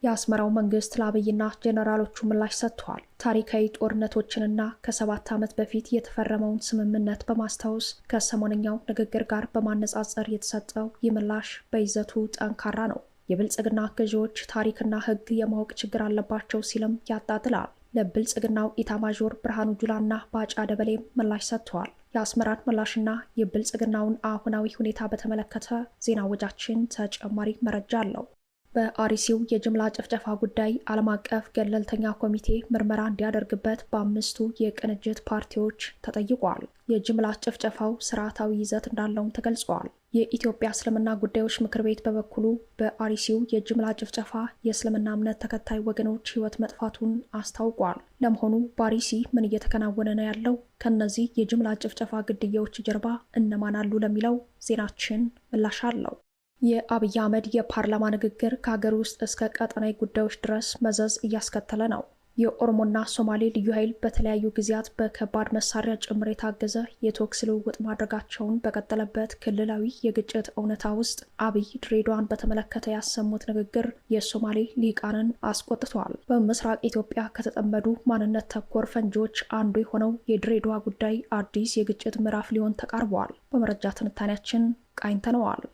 የአስመራው መንግስት ለአብይና ጄኔራሎቹ ምላሽ ሰጥቷል። ታሪካዊ ጦርነቶችንና ከ7 ዓመት በፊት የተፈረመውን ስምምነት በማስታወስ ከሰሞነኛው ንግግር ጋር በማነጻጸር የተሰጠው ይህ ምላሽ በይዘቱ ጠንካራ ነው። የብልጽግና ገዢዎች ታሪክና ሕግ የማወቅ ችግር አለባቸው ሲልም ያጣጥላል። ለብልጽግናው ኢታማዦር ብርሃኑ ጁላና ባጫ ደበሌም ምላሽ ሰጥተዋል። የአስመራን ምላሽና የብልጽግናውን አሁናዊ ሁኔታ በተመለከተ ዜና ወጃችን ተጨማሪ መረጃ አለው። በአርሲው የጅምላ ጭፍጨፋ ጉዳይ ዓለም አቀፍ ገለልተኛ ኮሚቴ ምርመራ እንዲያደርግበት በ5ቱ የቅንጅት ፓርቲዎች ተጠይቋል። የጅምላ ጭፍጨፋው ስርዓታዊ ይዘት እንዳለውም ተገልጿል። የኢትዮጵያ እስልምና ጉዳዮች ምክር ቤት በበኩሉ በአርሲው የጅምላ ጭፍጨፋ የእስልምና እምነት ተከታይ ወገኖች ሕይወት መጥፋቱን አስታውቋል። ለመሆኑ በአርሲ ምን እየተከናወነ ነው ያለው? ከነዚህ የጅምላ ጭፍጨፋ ግድያዎች ጀርባ እነማን አሉ ለሚለው ዜናችን ምላሽ አለው። የአብይ አህመድ የፓርላማ ንግግር ከሀገር ውስጥ እስከ ቀጠናዊ ጉዳዮች ድረስ መዘዝ እያስከተለ ነው። የኦሮሞና ሶማሌ ልዩ ኃይል በተለያዩ ጊዜያት በከባድ መሳሪያ ጭምር የታገዘ የተኩስ ልውውጥ ማድረጋቸውን በቀጠለበት ክልላዊ የግጭት እውነታ ውስጥ አብይ ድሬዳዋን በተመለከተ ያሰሙት ንግግር የሶማሌ ሊቃንን አስቆጥቷል። በምስራቅ ኢትዮጵያ ከተጠመዱ ማንነት ተኮር ፈንጂዎች አንዱ የሆነው የድሬዳዋ ጉዳይ አዲስ የግጭት ምዕራፍ ሊሆን ተቃርቧል። በመረጃ ትንታኔያችን ቃኝተነዋል።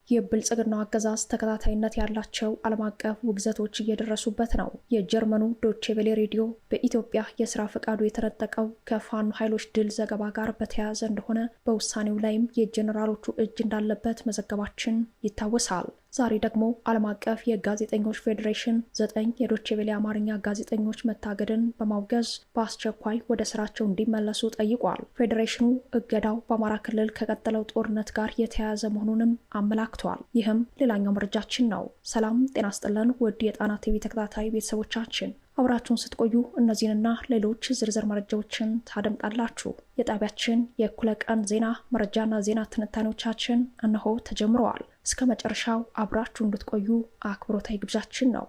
የብልጽግናው አገዛዝ ተከታታይነት ያላቸው ዓለም አቀፍ ውግዘቶች እየደረሱበት ነው። የጀርመኑ ዶቼ ቬለ ሬዲዮ በኢትዮጵያ የስራ ፈቃዱ የተነጠቀው ከፋኖ ኃይሎች ድል ዘገባ ጋር በተያያዘ እንደሆነ በውሳኔው ላይም የጄኔራሎቹ እጅ እንዳለበት መዘገባችን ይታወሳል። ዛሬ ደግሞ ዓለም አቀፍ የጋዜጠኞች ፌዴሬሽን 9 የዶቼ ቬለ አማርኛ ጋዜጠኞች መታገድን በማውገዝ በአስቸኳይ ወደ ስራቸው እንዲመለሱ ጠይቋል። ፌዴሬሽኑ እገዳው በአማራ ክልል ከቀጠለው ጦርነት ጋር የተያያዘ መሆኑንም አመላክቷል። ይህም ሌላኛው መረጃችን ነው። ሰላም ጤና ስጥልን ውድ የጣና ቲቪ ተከታታይ ቤተሰቦቻችን፣ አብራችሁን ስትቆዩ እነዚህንና ሌሎች ዝርዝር መረጃዎችን ታደምጣላችሁ። የጣቢያችን የእኩለ ቀን ዜና መረጃና ዜና ትንታኔዎቻችን እነሆ ተጀምረዋል። እስከ መጨረሻው አብራችሁ እንድትቆዩ አክብሮታዊ ግብዣችን ነው።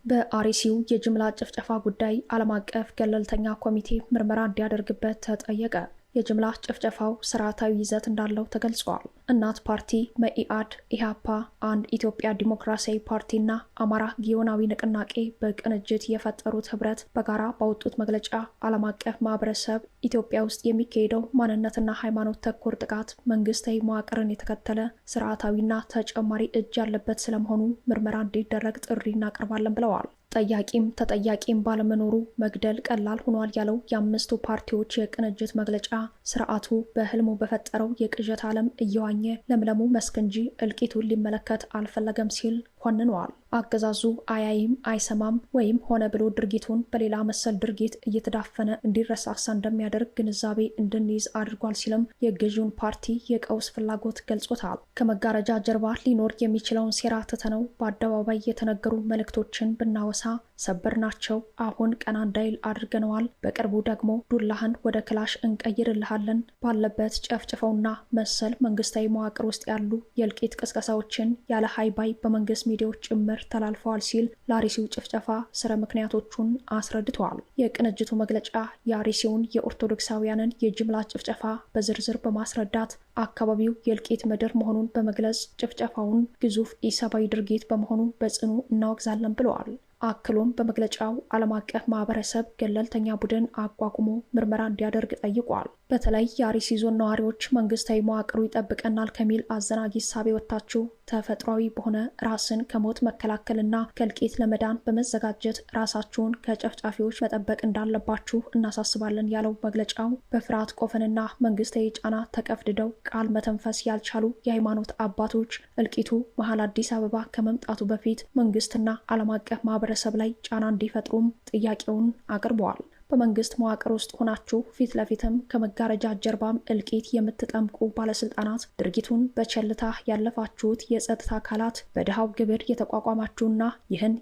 በአርሲው የጅምላ ጭፍጨፋ ጉዳይ ዓለም አቀፍ ገለልተኛ ኮሚቴ ምርመራ እንዲያደርግበት ተጠየቀ። የጅምላ ጭፍጨፋው ስርዓታዊ ይዘት እንዳለው ተገልጿል። እናት ፓርቲ፣ መኢአድ፣ ኢህአፓ፣ አንድ ኢትዮጵያ ዲሞክራሲያዊ ፓርቲና አማራ ጊዮናዊ ንቅናቄ በቅንጅት የፈጠሩት ህብረት በጋራ ባወጡት መግለጫ ዓለም አቀፍ ማህበረሰብ ኢትዮጵያ ውስጥ የሚካሄደው ማንነትና ሃይማኖት ተኮር ጥቃት መንግስታዊ መዋቅርን የተከተለ ስርዓታዊና ተጨማሪ እጅ ያለበት ስለመሆኑ ምርመራ እንዲደረግ ጥሪ እናቀርባለን ብለዋል። ጠያቂም ተጠያቂም ባለመኖሩ መግደል ቀላል ሆኗል ያለው የ5ቱ ፓርቲዎች የቅንጅት መግለጫ ስርዓቱ በህልሙ በፈጠረው የቅዠት ዓለም እየዋኘ ለምለሙ መስክ እንጂ እልቂቱን ሊመለከት አልፈለገም ሲል ኮንነዋል። አገዛዙ አያይም አይሰማም ወይም ሆነ ብሎ ድርጊቱን በሌላ መሰል ድርጊት እየተዳፈነ እንዲረሳሳ እንደሚያደርግ ግንዛቤ እንድንይዝ አድርጓል ሲልም የገዢውን ፓርቲ የቀውስ ፍላጎት ገልጾታል። ከመጋረጃ ጀርባ ሊኖር የሚችለውን ሴራ ትተነው በአደባባይ የተነገሩ መልእክቶችን ብናወሳ ሰበር ናቸው። አሁን ቀና እንዳይል አድርገነዋል። በቅርቡ ደግሞ ዱላህን ወደ ክላሽ እንቀይርልሃለን ባለበት ጨፍጭፈውና መሰል መንግስታዊ መዋቅር ውስጥ ያሉ የእልቂት ቅስቀሳዎችን ያለ ሃይባይ በመንግስት ሚዲያዎች ጭምር ተላልፈዋል ሲል ለአርሲው ጭፍጨፋ ስረ ምክንያቶቹን አስረድተዋል። የቅንጅቱ መግለጫ የአርሲውን የኦርቶዶክሳውያንን የጅምላ ጭፍጨፋ በዝርዝር በማስረዳት አካባቢው የእልቂት ምድር መሆኑን በመግለጽ ጭፍጨፋውን ግዙፍ ኢሰብአዊ ድርጊት በመሆኑ በጽኑ እናወግዛለን ብለዋል። አክሎም በመግለጫው ዓለም አቀፍ ማህበረሰብ ገለልተኛ ቡድን አቋቁሞ ምርመራ እንዲያደርግ ጠይቋል። በተለይ የአርሲ ዞን ነዋሪዎች መንግስታዊ መዋቅሩ ይጠብቀናል ከሚል አዘናጊ እሳቤ ወጥታችሁ ተፈጥሯዊ በሆነ ራስን ከሞት መከላከልና ከእልቂት ለመዳን በመዘጋጀት ራሳችሁን ከጨፍጫፊዎች መጠበቅ እንዳለባችሁ እናሳስባለን ያለው መግለጫው በፍርሃት ቆፈንና መንግስታዊ ጫና ተቀፍድደው ቃል መተንፈስ ያልቻሉ የሃይማኖት አባቶች እልቂቱ መሀል አዲስ አበባ ከመምጣቱ በፊት መንግስትና ዓለም አቀፍ ማህበረሰብ ላይ ጫና እንዲፈጥሩም ጥያቄውን አቅርበዋል። በመንግስት መዋቅር ውስጥ ሆናችሁ ፊት ለፊትም ከመጋረጃ ጀርባም እልቂት የምትጠምቁ ባለስልጣናት ድርጊቱን በቸልታ ያለፋችሁት የጸጥታ አካላት በድሃው ግብር የተቋቋማችሁና ይህን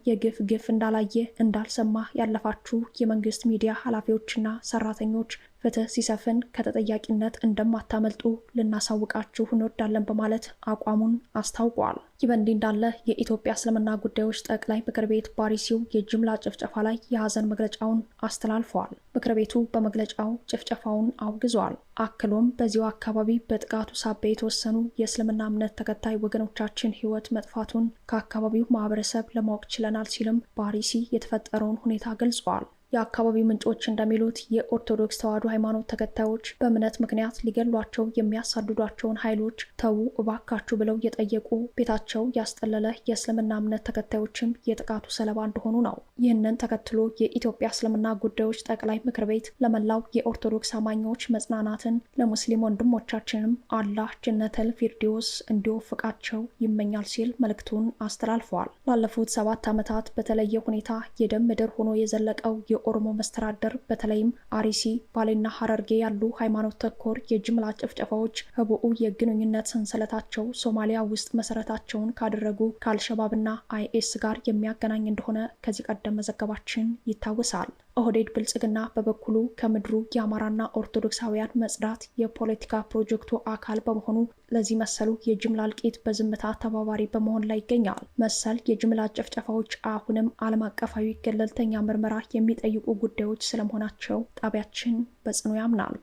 ግፍ እንዳላየ እንዳልሰማ ያለፋችሁ የመንግስት ሚዲያ ኃላፊዎችና ሰራተኞች ፍትህ ሲሰፍን ከተጠያቂነት እንደማታመልጡ ልናሳውቃችሁ እንወዳለን በማለት አቋሙን አስታውቋል። ይህ በእንዲህ እንዳለ የኢትዮጵያ እስልምና ጉዳዮች ጠቅላይ ምክር ቤት በአርሲው የጅምላ ጭፍጨፋ ላይ የሀዘን መግለጫውን አስተላልፈዋል። ምክር ቤቱ በመግለጫው ጭፍጨፋውን አውግዟል። አክሎም በዚሁ አካባቢ በጥቃቱ ሳቢያ የተወሰኑ የእስልምና እምነት ተከታይ ወገኖቻችን ሕይወት መጥፋቱን ከአካባቢው ማህበረሰብ ለማወቅ ችለናል ሲልም በአርሲ የተፈጠረውን ሁኔታ ገልጿል። የአካባቢው ምንጮች እንደሚሉት የኦርቶዶክስ ተዋሕዶ ሃይማኖት ተከታዮች በእምነት ምክንያት ሊገሏቸው የሚያሳድዷቸውን ኃይሎች ተዉ እባካችሁ ብለው የጠየቁ ቤታቸው ያስጠለለ የእስልምና እምነት ተከታዮችም የጥቃቱ ሰለባ እንደሆኑ ነው። ይህንን ተከትሎ የኢትዮጵያ እስልምና ጉዳዮች ጠቅላይ ምክር ቤት ለመላው የኦርቶዶክስ አማኞች መጽናናትን፣ ለሙስሊም ወንድሞቻችንም አላህ ጀነተል ፊርዲዮስ እንዲወፍቃቸው ይመኛል ሲል መልእክቱን አስተላልፈዋል። ላለፉት 7 ዓመታት በተለየ ሁኔታ የደም ምድር ሆኖ የዘለቀው የኦሮሞ መስተዳደር በተለይም አርሲ፣ ባሌና ሐረርጌ ያሉ ሃይማኖት ተኮር የጅምላ ጭፍጨፋዎች ህቡዕ የግንኙነት ሰንሰለታቸው ሶማሊያ ውስጥ መሰረታቸውን ካደረጉ ከአልሸባብና አይኤስ ጋር የሚያገናኝ እንደሆነ ከዚህ ቀደም መዘገባችን ይታወሳል። ኦህዴድ ብልጽግና በበኩሉ ከምድሩ የአማራና ኦርቶዶክሳውያን መጽዳት የፖለቲካ ፕሮጀክቱ አካል በመሆኑ ለዚህ መሰሉ የጅምላ እልቂት በዝምታ ተባባሪ በመሆን ላይ ይገኛል። መሰል የጅምላ ጭፍጨፋዎች አሁንም ዓለም አቀፋዊ ገለልተኛ ምርመራ የሚጠይቁ ጉዳዮች ስለመሆናቸው ጣቢያችን በጽኑ ያምናል።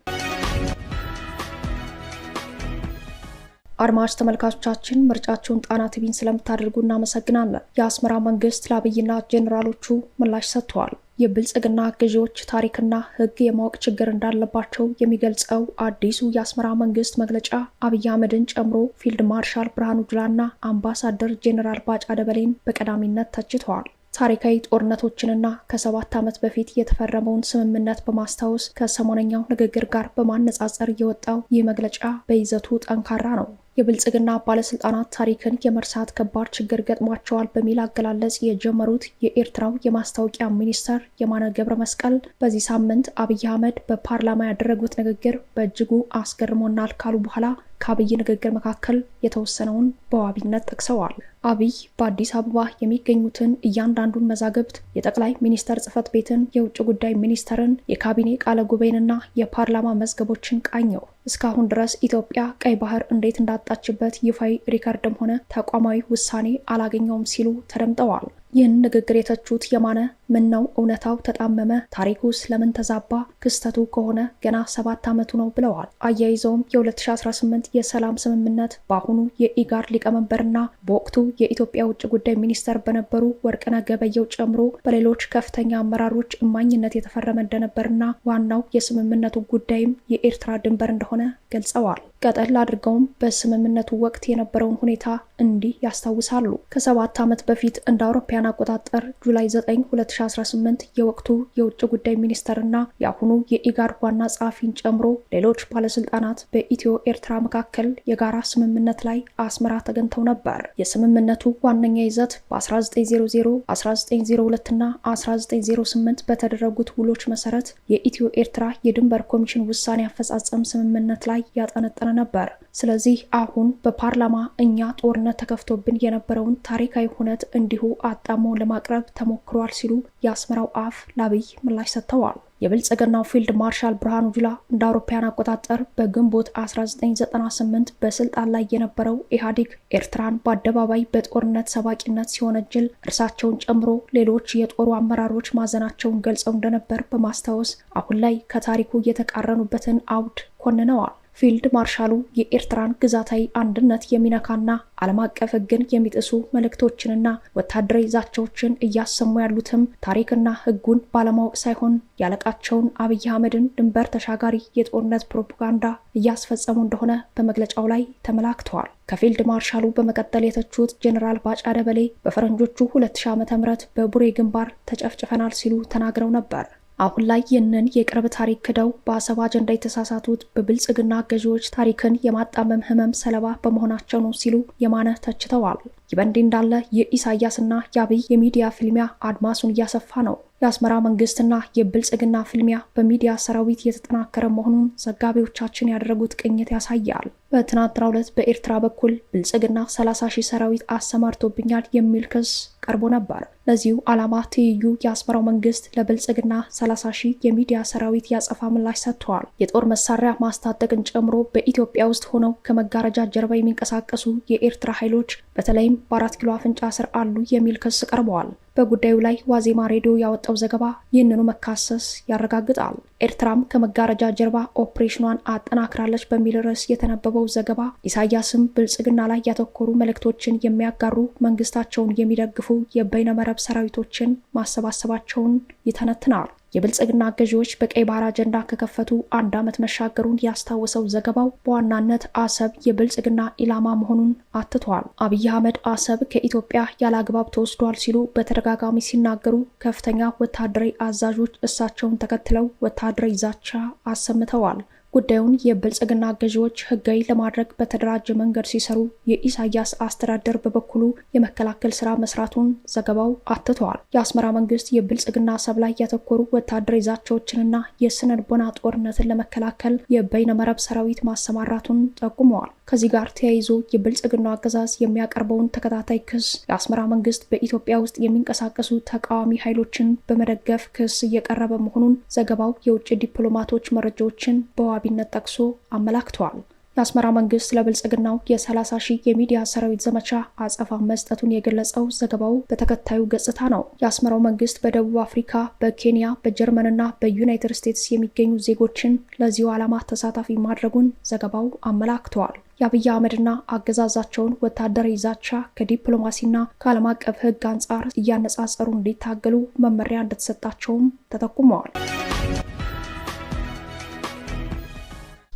አድማጭ ተመልካቾቻችን ምርጫችሁን ጣና ቲቪን ስለምታደርጉ እናመሰግናለን። የአስመራ መንግስት ለአብይና ጄኔራሎቹ ምላሽ ሰጥተዋል። የብልጽግና ገዢዎች ታሪክና ሕግ የማወቅ ችግር እንዳለባቸው የሚገልጸው አዲሱ የአስመራ መንግስት መግለጫ አብይ አህመድን ጨምሮ ፊልድ ማርሻል ብርሃኑ ጁላና አምባሳደር ጄኔራል ባጫ ደበሌን በቀዳሚነት ተችተዋል። ታሪካዊ ጦርነቶችንና ከ7 ዓመት በፊት የተፈረመውን ስምምነት በማስታወስ ከሰሞነኛው ንግግር ጋር በማነጻጸር የወጣው ይህ መግለጫ በይዘቱ ጠንካራ ነው። የብልጽግና ባለስልጣናት ታሪክን የመርሳት ከባድ ችግር ገጥሟቸዋል በሚል አገላለጽ የጀመሩት የኤርትራው የማስታወቂያ ሚኒስተር የማነ ገብረ መስቀል በዚህ ሳምንት አብይ አህመድ በፓርላማ ያደረጉት ንግግር በእጅጉ አስገርሞናል ካሉ በኋላ ከአብይ ንግግር መካከል የተወሰነውን በዋቢነት ጠቅሰዋል። አብይ በአዲስ አበባ የሚገኙትን እያንዳንዱን መዛግብት፣ የጠቅላይ ሚኒስተር ጽህፈት ቤትን፣ የውጭ ጉዳይ ሚኒስተርን፣ የካቢኔ ቃለ ጉባኤንና የፓርላማ መዝገቦችን ቃኘው። እስካሁን ድረስ ኢትዮጵያ ቀይ ባህር እንዴት እንዳጣችበት ይፋዊ ሪከርድም ሆነ ተቋማዊ ውሳኔ አላገኘውም ሲሉ ተደምጠዋል። ይህን ንግግር የተቹት የማነ ምን ነው እውነታው ተጣመመ፣ ታሪኩ ስለምን ተዛባ፣ ክስተቱ ከሆነ ገና 7 ዓመቱ ነው ብለዋል። አያይዘውም የ2018 የሰላም ስምምነት በአሁኑ የኢጋድ ሊቀመንበርና በወቅቱ የኢትዮጵያ ውጭ ጉዳይ ሚኒስተር በነበሩ ወርቅነህ ገበየሁ ጨምሮ በሌሎች ከፍተኛ አመራሮች እማኝነት የተፈረመ እንደነበርና ዋናው የስምምነቱ ጉዳይም የኤርትራ ድንበር እንደሆነ ገልጸዋል። ቀጠል አድርገውም በስምምነቱ ወቅት የነበረውን ሁኔታ እንዲህ ያስታውሳሉ። ከ7 ዓመት በፊት እንደ አውሮፓውያን አቆጣጠር ጁላይ 9 2018 የወቅቱ የውጭ ጉዳይ ሚኒስተርና የአሁኑ የኢጋድ ዋና ጸሐፊን ጨምሮ ሌሎች ባለስልጣናት በኢትዮ ኤርትራ መካከል የጋራ ስምምነት ላይ አስመራ ተገኝተው ነበር። የስምምነቱ ዋነኛ ይዘት በ1900፣ 1902 እና 1908 በተደረጉት ውሎች መሰረት የኢትዮ ኤርትራ የድንበር ኮሚሽን ውሳኔ አፈጻጸም ስምምነት ላይ ያጠነጠነ ነበር። ስለዚህ አሁን በፓርላማ እኛ ጦርነት ተከፍቶብን የነበረውን ታሪካዊ ሁነት እንዲሁ አጣሞ ለማቅረብ ተሞክሯል ሲሉ የአስመራው አፍ ለአብይ ምላሽ ሰጥተዋል። የብልጽግናው ፊልድ ማርሻል ብርሃኑ ጁላ እንደ አውሮፓውያን አቆጣጠር በግንቦት 1998 በስልጣን ላይ የነበረው ኢህአዴግ ኤርትራን በአደባባይ በጦርነት ሰባቂነት ሲወነጅል እርሳቸውን ጨምሮ ሌሎች የጦሩ አመራሮች ማዘናቸውን ገልጸው እንደነበር በማስታወስ አሁን ላይ ከታሪኩ የተቃረኑበትን አውድ ኮንነዋል። ፊልድ ማርሻሉ የኤርትራን ግዛታዊ አንድነት የሚነካና ዓለም አቀፍ ሕግን የሚጥሱ መልእክቶችንና ወታደራዊ ዛቻዎችን እያሰሙ ያሉትም ታሪክና ሕጉን ባለማወቅ ሳይሆን ያለቃቸውን አብይ አህመድን ድንበር ተሻጋሪ የጦርነት ፕሮፓጋንዳ እያስፈጸሙ እንደሆነ በመግለጫው ላይ ተመላክተዋል። ከፊልድ ማርሻሉ በመቀጠል የተቹት ጄኔራል ባጫ ደበሌ በፈረንጆቹ 2000 ዓ.ም በቡሬ ግንባር ተጨፍጭፈናል ሲሉ ተናግረው ነበር። አሁን ላይ ይህንን የቅርብ ታሪክ ክደው በአሰብ አጀንዳ የተሳሳቱት በብልጽግና ገዢዎች ታሪክን የማጣመም ህመም ሰለባ በመሆናቸው ነው ሲሉ የማነ ተችተዋል። ይህ በእንዲህ እንዳለ የኢሳያስና የአብይ የሚዲያ ፍልሚያ አድማሱን እያሰፋ ነው። የአስመራ መንግስትና የብልጽግና ፍልሚያ በሚዲያ ሰራዊት የተጠናከረ መሆኑን ዘጋቢዎቻችን ያደረጉት ቅኝት ያሳያል። በትናንትናው ዕለት በኤርትራ በኩል ብልጽግና 30,000 ሰራዊት አሰማርቶብኛል የሚል ክስ ቀርቦ ነበር። ለዚሁ ዓላማ ትይዩ የአስመራው መንግስት ለብልጽግና 30,000 የሚዲያ ሰራዊት ያጸፋ ምላሽ ሰጥተዋል። የጦር መሳሪያ ማስታጠቅን ጨምሮ በኢትዮጵያ ውስጥ ሆነው ከመጋረጃ ጀርባ የሚንቀሳቀሱ የኤርትራ ኃይሎች በተለይም በ4 ኪሎ አፍንጫ ስር አሉ የሚል ክስ ቀርበዋል። በጉዳዩ ላይ ዋዜማ ሬዲዮ ያወጣው ዘገባ ይህንኑ መካሰስ ያረጋግጣል። ኤርትራም ከመጋረጃ ጀርባ ኦፕሬሽኗን አጠናክራለች በሚል ርዕስ የተነበበው ዘገባ ኢሳያስም ብልጽግና ላይ ያተኮሩ መልእክቶችን የሚያጋሩ መንግስታቸውን የሚደግፉ የበይነመረብ ሰራዊቶችን ማሰባሰባቸውን ይተነትናል። የብልጽግና ገዢዎች በቀይ ባህር አጀንዳ ከከፈቱ 1 ዓመት መሻገሩን ያስታወሰው ዘገባው በዋናነት አሰብ የብልጽግና ኢላማ መሆኑን አትቷል። አብይ አህመድ አሰብ ከኢትዮጵያ ያለ አግባብ ተወስዷል ሲሉ በተደጋጋሚ ሲናገሩ ከፍተኛ ወታደራዊ አዛዦች እሳቸውን ተከትለው ወታደራዊ ዛቻ አሰምተዋል። ጉዳዩን የብልጽግና ገዢዎች ህጋዊ ለማድረግ በተደራጀ መንገድ ሲሰሩ የኢሳያስ አስተዳደር በበኩሉ የመከላከል ስራ መስራቱን ዘገባው አትቷል። የአስመራ መንግስት የብልጽግና አሰብ ላይ ያተኮሩ ወታደራዊ ዛቻዎችንና የስነ ልቦና ጦርነትን ለመከላከል የበይነመረብ ሰራዊት ማሰማራቱን ጠቁመዋል። ከዚህ ጋር ተያይዞ የብልጽግና አገዛዝ የሚያቀርበውን ተከታታይ ክስ የአስመራ መንግስት በኢትዮጵያ ውስጥ የሚንቀሳቀሱ ተቃዋሚ ኃይሎችን በመደገፍ ክስ እየቀረበ መሆኑን ዘገባው የውጭ ዲፕሎማቶች መረጃዎችን በዋቢነት ጠቅሶ አመላክተዋል። የአስመራ መንግስት ለብልጽግናው የ30,000 የሚዲያ ሰራዊት ዘመቻ አጸፋ መስጠቱን የገለጸው ዘገባው በተከታዩ ገጽታ ነው። የአስመራው መንግስት በደቡብ አፍሪካ፣ በኬንያ፣ በጀርመንና በዩናይትድ ስቴትስ የሚገኙ ዜጎችን ለዚሁ ዓላማ ተሳታፊ ማድረጉን ዘገባው አመላክተዋል። የአብይ አህመድና አገዛዛቸውን ወታደራዊ ዛቻ ከዲፕሎማሲና ከዓለም አቀፍ ህግ አንጻር እያነጻጸሩ እንዲታገሉ መመሪያ እንደተሰጣቸውም ተጠቁመዋል።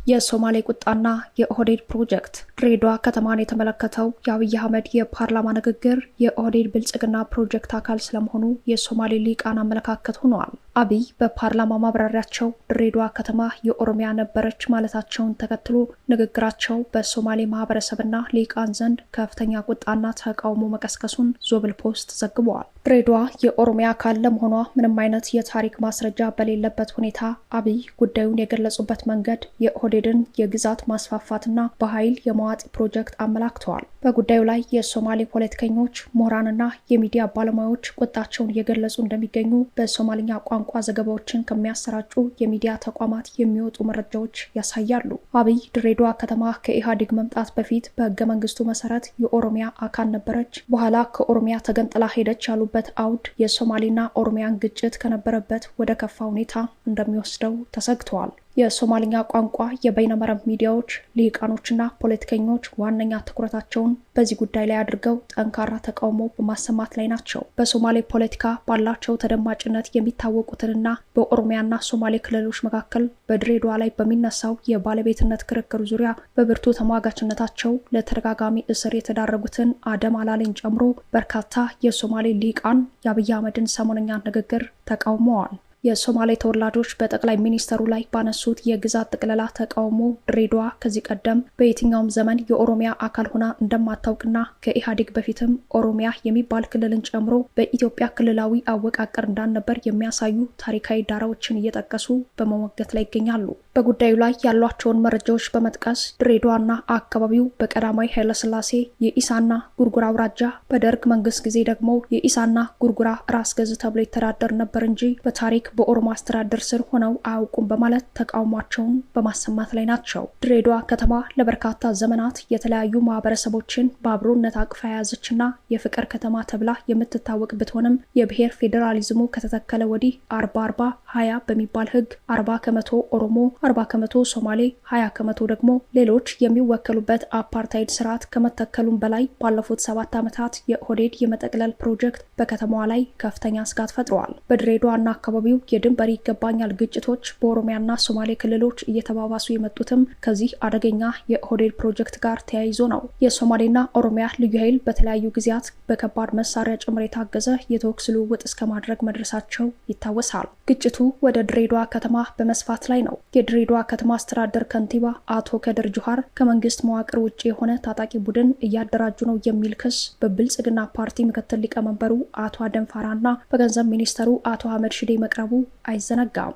የሶማሌ ቁጣና የኦህዴድ ፕሮጀክት ድሬዳዋ ከተማን የተመለከተው የአብይ አህመድ የፓርላማ ንግግር የኦህዴድ ብልጽግና ፕሮጀክት አካል ስለመሆኑ የሶማሌ ሊቃን አመለካከት ሆነዋል። አብይ በፓርላማ ማብራሪያቸው ድሬዳዋ ከተማ የኦሮሚያ ነበረች ማለታቸውን ተከትሎ ንግግራቸው በሶማሌ ማህበረሰብና ሊቃን ዘንድ ከፍተኛ ቁጣና ተቃውሞ መቀስቀሱን ዞብል ፖስት ዘግበዋል። ድሬዳዋ የኦሮሚያ አካል ለመሆኗ ምንም አይነት የታሪክ ማስረጃ በሌለበት ሁኔታ አብይ ጉዳዩን የገለጹበት መንገድ የኦህዴድን የግዛት ማስፋፋትና በኃይል የመዋጥ ፕሮጀክት አመላክተዋል። በጉዳዩ ላይ የሶማሌ ፖለቲከኞች፣ ምሁራንና የሚዲያ ባለሙያዎች ቁጣቸውን እየገለጹ እንደሚገኙ በሶማሊኛ ቋንቋ ዘገባዎችን ከሚያሰራጩ የሚዲያ ተቋማት የሚወጡ መረጃዎች ያሳያሉ። አብይ ድሬዳዋ ከተማ ከኢህአዴግ መምጣት በፊት በህገ መንግስቱ መሰረት የኦሮሚያ አካል ነበረች፣ በኋላ ከኦሮሚያ ተገንጥላ ሄደች ያሉበት አውድ የሶማሌና ኦሮሚያን ግጭት ከነበረበት ወደ ከፋ ሁኔታ እንደሚወስደው ተሰግተዋል። የሶማሊኛ ቋንቋ የበይነመረብ ሚዲያዎች ሊቃኖችና ፖለቲከኞች ዋነኛ ትኩረታቸውን በዚህ ጉዳይ ላይ አድርገው ጠንካራ ተቃውሞ በማሰማት ላይ ናቸው። በሶማሌ ፖለቲካ ባላቸው ተደማጭነት የሚታወቁትንና በኦሮሚያና ሶማሌ ክልሎች መካከል በድሬዳዋ ላይ በሚነሳው የባለቤትነት ክርክር ዙሪያ በብርቱ ተሟጋችነታቸው ለተደጋጋሚ እስር የተዳረጉትን አደም አላሌን ጨምሮ በርካታ የሶማሌ ሊቃን የአብይ አህመድን ሰሞነኛ ንግግር ተቃውመዋል። የሶማሌ ተወላጆች በጠቅላይ ሚኒስተሩ ላይ ባነሱት የግዛት ጥቅለላ ተቃውሞ ድሬዳዋ ከዚህ ቀደም በየትኛውም ዘመን የኦሮሚያ አካል ሆና እንደማታውቅና ከኢህአዴግ በፊትም ኦሮሚያ የሚባል ክልልን ጨምሮ በኢትዮጵያ ክልላዊ አወቃቀር እንዳልነበር የሚያሳዩ ታሪካዊ ዳራዎችን እየጠቀሱ በመሞገት ላይ ይገኛሉ። በጉዳዩ ላይ ያሏቸውን መረጃዎች በመጥቀስ ድሬዳዋና አካባቢው በቀዳማዊ ኃይለሥላሴ የኢሳና ጉርጉራ አውራጃ፣ በደርግ መንግስት ጊዜ ደግሞ የኢሳና ጉርጉራ ራስ ገዝ ተብሎ ይተዳደር ነበር እንጂ በታሪክ በኦሮሞ አስተዳደር ስር ሆነው አያውቁም በማለት ተቃውሟቸውን በማሰማት ላይ ናቸው። ድሬዳዋ ከተማ ለበርካታ ዘመናት የተለያዩ ማህበረሰቦችን በአብሮነት አቅፋ የያዘችና የፍቅር ከተማ ተብላ የምትታወቅ ብትሆንም የብሔር ፌዴራሊዝሙ ከተተከለ ወዲህ 40-40-20 በሚባል ህግ 40 ከመቶ ኦሮሞ፣ 40 ከመቶ ሶማሌ፣ 20 ከመቶ ደግሞ ሌሎች የሚወከሉበት አፓርታይድ ስርዓት ከመተከሉም በላይ ባለፉት 7 ዓመታት የኦህዴድ የመጠቅለል ፕሮጀክት በከተማዋ ላይ ከፍተኛ ስጋት ፈጥረዋል። በድሬዳዋና አካባቢው የድንበር ይገባኛል ግጭቶች በኦሮሚያና ሶማሌ ክልሎች እየተባባሱ የመጡትም ከዚህ አደገኛ የኦህዴድ ፕሮጀክት ጋር ተያይዞ ነው። የሶማሌና ኦሮሚያ ልዩ ኃይል በተለያዩ ጊዜያት በከባድ መሳሪያ ጭምር የታገዘ የተኩስ ልውውጥ እስከ ማድረግ መድረሳቸው ይታወሳል። ግጭቱ ወደ ድሬዳዋ ከተማ በመስፋት ላይ ነው። የድሬዳዋ ከተማ አስተዳደር ከንቲባ አቶ ከድር ጁሃር ከመንግስት መዋቅር ውጭ የሆነ ታጣቂ ቡድን እያደራጁ ነው የሚል ክስ በብልጽግና ፓርቲ ምክትል ሊቀመንበሩ አቶ አደም ፋራና በገንዘብ ሚኒስተሩ አቶ አህመድ ሽዴ መቅረቡ አይዘነጋም።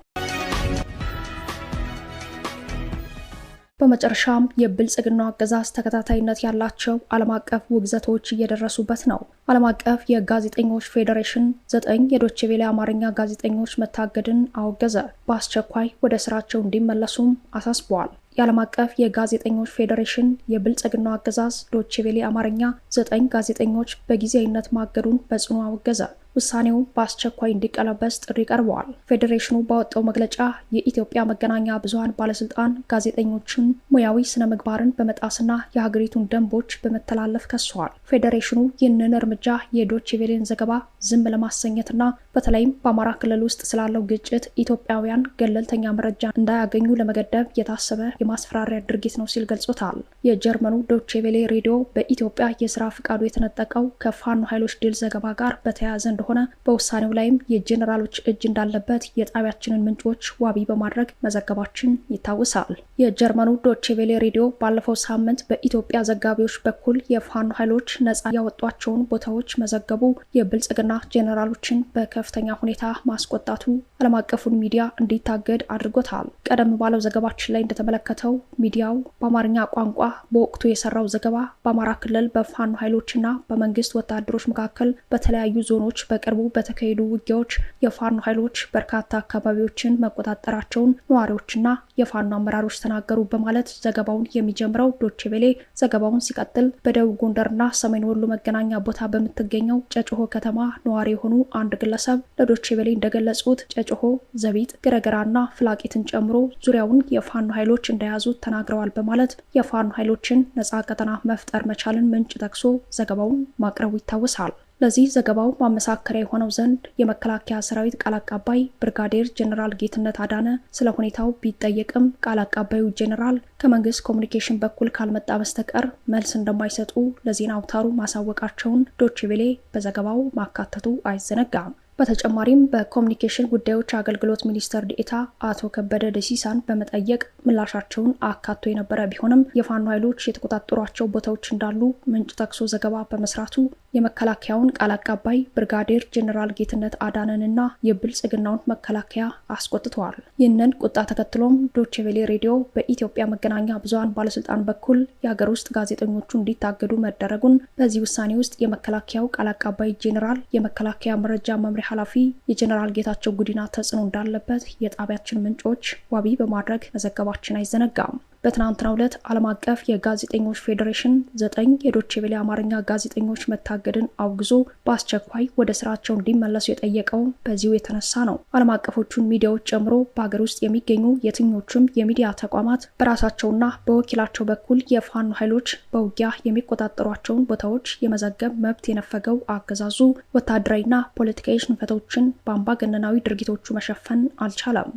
በመጨረሻም የብልጽግናው አገዛዝ ተከታታይነት ያላቸው ዓለም አቀፍ ውግዘቶች እየደረሱበት ነው። ዓለም አቀፍ የጋዜጠኞች ፌዴሬሽን 9 የዶቼ ቬለ አማርኛ ጋዜጠኞች መታገድን አወገዘ። በአስቸኳይ ወደ ስራቸው እንዲመለሱም አሳስበዋል። የዓለም አቀፍ የጋዜጠኞች ፌዴሬሽን የብልጽግናው አገዛዝ ዶቼ ቬለ አማርኛ 9 ጋዜጠኞች በጊዜያዊነት ማገዱን በጽኑ አወገዘ። ውሳኔው በአስቸኳይ እንዲቀለበስ ጥሪ ቀርበዋል። ፌዴሬሽኑ ባወጣው መግለጫ የኢትዮጵያ መገናኛ ብዙሃን ባለስልጣን ጋዜጠኞችን ሙያዊ ስነ ምግባርን በመጣስና የሀገሪቱን ደንቦች በመተላለፍ ከሰዋል። ፌዴሬሽኑ ይህንን እርምጃ የዶቼ ቬለን ዘገባ ዝም ለማሰኘትና በተለይም በአማራ ክልል ውስጥ ስላለው ግጭት ኢትዮጵያውያን ገለልተኛ መረጃ እንዳያገኙ ለመገደብ የታሰበ የማስፈራሪያ ድርጊት ነው ሲል ገልጾታል። የጀርመኑ ዶቼ ቬለ ሬዲዮ በኢትዮጵያ የስራ ፍቃዱ የተነጠቀው ከፋኖ ኃይሎች ድል ዘገባ ጋር በተያያዘ ሆነ በውሳኔው ላይም የጄኔራሎች እጅ እንዳለበት የጣቢያችንን ምንጮች ዋቢ በማድረግ መዘገባችን ይታወሳል። የጀርመኑ ዶቼ ቬለ ሬዲዮ ባለፈው ሳምንት በኢትዮጵያ ዘጋቢዎች በኩል የፋኖ ኃይሎች ነጻ ያወጧቸውን ቦታዎች መዘገቡ የብልጽግና ጄኔራሎችን በከፍተኛ ሁኔታ ማስቆጣቱ ዓለም አቀፉን ሚዲያ እንዲታገድ አድርጎታል። ቀደም ባለው ዘገባችን ላይ እንደተመለከተው ሚዲያው በአማርኛ ቋንቋ በወቅቱ የሰራው ዘገባ በአማራ ክልል በፋኖ ኃይሎችና በመንግስት ወታደሮች መካከል በተለያዩ ዞኖች በቅርቡ በተካሄዱ ውጊያዎች የፋኖ ኃይሎች በርካታ አካባቢዎችን መቆጣጠራቸውን ነዋሪዎችና የፋኖ አመራሮች ተናገሩ በማለት ዘገባውን የሚጀምረው ዶቼ ቬለ ዘገባውን ሲቀጥል በደቡብ ጎንደርና ሰሜን ወሎ መገናኛ ቦታ በምትገኘው ጨጭሆ ከተማ ነዋሪ የሆኑ አንድ ግለሰብ ለዶቼ ቬለ እንደገለጹት ጨጭሆ፣ ዘቢጥ፣ ገረገራና ፍላቂትን ጨምሮ ዙሪያውን የፋኖ ኃይሎች እንደያዙት ተናግረዋል በማለት የፋኖ ኃይሎችን ነጻ ቀጠና መፍጠር መቻልን ምንጭ ጠቅሶ ዘገባውን ማቅረቡ ይታወሳል። ለዚህ ዘገባው ማመሳከሪያ የሆነው ዘንድ የመከላከያ ሰራዊት ቃል አቀባይ ብርጋዴር ጄኔራል ጌትነት አዳነ ስለ ሁኔታው ቢጠየቅም ቃል አቀባዩ ጄኔራል ከመንግስት ኮሚኒኬሽን በኩል ካልመጣ በስተቀር መልስ እንደማይሰጡ ለዜና አውታሩ ማሳወቃቸውን ዶቼ ቬለ በዘገባው ማካተቱ አይዘነጋም። በተጨማሪም በኮሚኒኬሽን ጉዳዮች አገልግሎት ሚኒስትር ዴኤታ አቶ ከበደ ደሲሳን በመጠየቅ ምላሻቸውን አካቶ የነበረ ቢሆንም የፋኖ ኃይሎች የተቆጣጠሯቸው ቦታዎች እንዳሉ ምንጭ ጠቅሶ ዘገባ በመስራቱ የመከላከያውን ቃል አቀባይ ብርጋዴር ጄኔራል ጌትነት አዳነንና የብልጽግናውን መከላከያ አስቆጥተዋል። ይህንን ቁጣ ተከትሎም ዶቼ ቬለ ሬዲዮ በኢትዮጵያ መገናኛ ብዙሃን ባለስልጣን በኩል የሀገር ውስጥ ጋዜጠኞቹ እንዲታገዱ መደረጉን፣ በዚህ ውሳኔ ውስጥ የመከላከያው ቃል አቀባይ ጄኔራል የመከላከያ መረጃ መምሪያ ኃላፊ የጄኔራል ጌታቸው ጉዲና ተጽዕኖ እንዳለበት የጣቢያችን ምንጮች ዋቢ በማድረግ መዘገባችን አይዘነጋም። በትናንትናው ዕለት ዓለም አቀፍ የጋዜጠኞች ፌዴሬሽን 9 የዶቼ ቬለ አማርኛ ጋዜጠኞች መታገድን አውግዞ በአስቸኳይ ወደ ስራቸው እንዲመለሱ የጠየቀው በዚሁ የተነሳ ነው። ዓለም አቀፎቹን ሚዲያዎች ጨምሮ በሀገር ውስጥ የሚገኙ የትኞቹም የሚዲያ ተቋማት በራሳቸውና በወኪላቸው በኩል የፋኖ ኃይሎች በውጊያ የሚቆጣጠሯቸውን ቦታዎች የመዘገብ መብት የነፈገው አገዛዙ ወታደራዊና ፖለቲካዊ ሽንፈቶችን በአምባገነናዊ ድርጊቶቹ መሸፈን አልቻለም።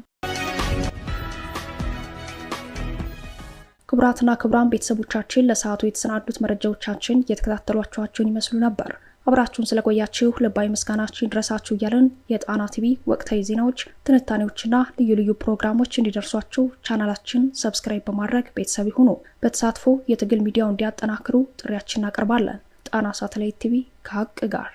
ክቡራትና ክቡራን ቤተሰቦቻችን ለሰዓቱ የተሰናዱት መረጃዎቻችን እየተከታተሏችኋቸውን ይመስሉ ነበር። አብራችሁን ስለቆያችሁ ልባዊ ምስጋናችን ይድረሳችሁ እያልን የጣና ቲቪ ወቅታዊ ዜናዎች፣ ትንታኔዎችና ልዩ ልዩ ፕሮግራሞች እንዲደርሷችሁ ቻናላችን ሰብስክራይብ በማድረግ ቤተሰብ ይሁኑ። በተሳትፎ የትግል ሚዲያው እንዲያጠናክሩ ጥሪያችን እናቀርባለን። ጣና ሳተላይት ቲቪ ከሀቅ ጋር